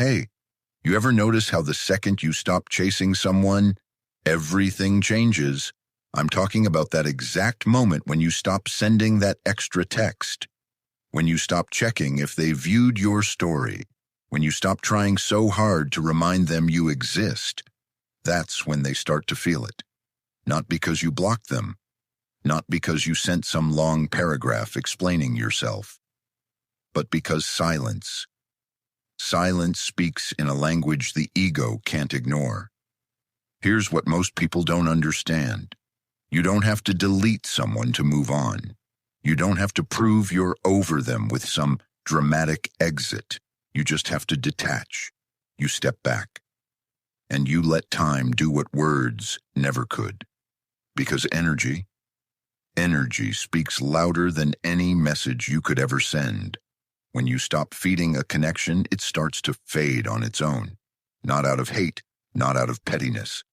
Hey, you ever notice how the second you stop chasing someone, everything changes? I'm talking about that exact moment when you stop sending that extra text, when you stop checking if they viewed your story, when you stop trying so hard to remind them you exist. That's when they start to feel it. Not because you blocked them, not because you sent some long paragraph explaining yourself, but because silence speaks in a language the ego can't ignore. Here's what most people don't understand. You don't have to delete someone to move on. You don't have to prove you're over them with some dramatic exit. You just have to detach. You step back. And you let time do what words never could. Because energy speaks louder than any message you could ever send. When you stop feeding a connection, it starts to fade on its own. Not out of hate, not out of pettiness,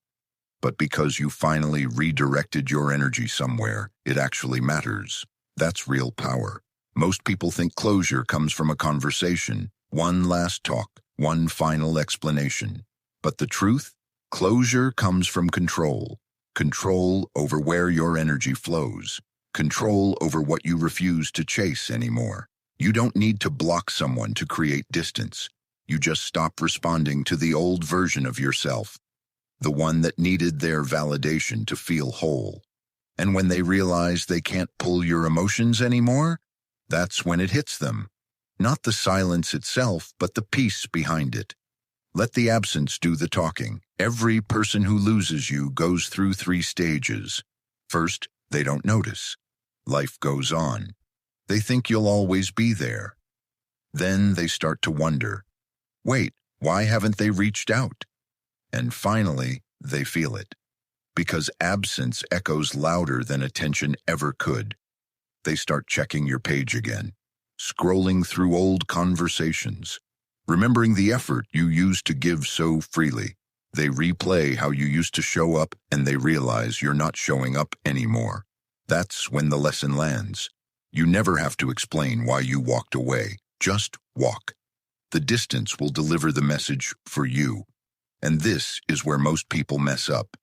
but because you finally redirected your energy somewhere it actually matters. That's real power. Most people think closure comes from a conversation, one last talk, one final explanation. But the truth? Closure comes from control. Control over where your energy flows. Control over what you refuse to chase anymore. You don't need to block someone to create distance. You just stop responding to the old version of yourself, the one that needed their validation to feel whole. And when they realize they can't pull your emotions anymore, that's when it hits them. Not the silence itself, but the peace behind it. Let the absence do the talking. Every person who loses you goes through 3 stages. First, they don't notice. Life goes on. They think you'll always be there. Then they start to wonder, wait, why haven't they reached out? And finally, they feel it. Because absence echoes louder than attention ever could. They start checking your page again, scrolling through old conversations, remembering the effort you used to give so freely. They replay how you used to show up, and they realize you're not showing up anymore. That's when the lesson lands. You never have to explain why you walked away. Just walk. The distance will deliver the message for you. And this is where most people mess up.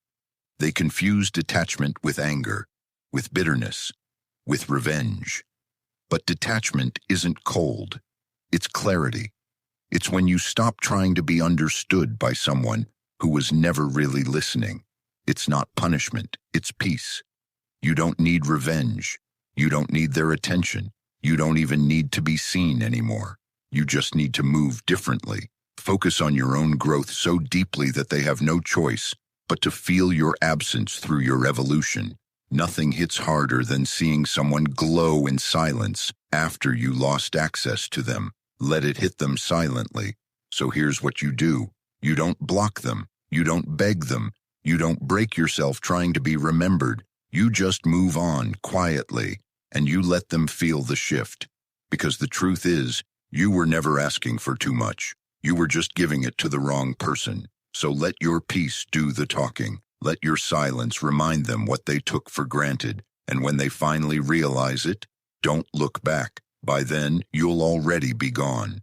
They confuse detachment with anger, with bitterness, with revenge. But detachment isn't cold. It's clarity. It's when you stop trying to be understood by someone who was never really listening. It's not punishment, it's peace. You don't need revenge. You don't need their attention. You don't even need to be seen anymore. You just need to move differently. Focus on your own growth so deeply that they have no choice but to feel your absence through your evolution. Nothing hits harder than seeing someone glow in silence after you lost access to them. Let it hit them silently. So here's what you do. You don't block them. You don't beg them. You don't break yourself trying to be remembered. You just move on quietly, and you let them feel the shift. Because the truth is, you were never asking for too much. You were just giving it to the wrong person. So let your peace do the talking. Let your silence remind them what they took for granted. And when they finally realize it, don't look back. By then, you'll already be gone.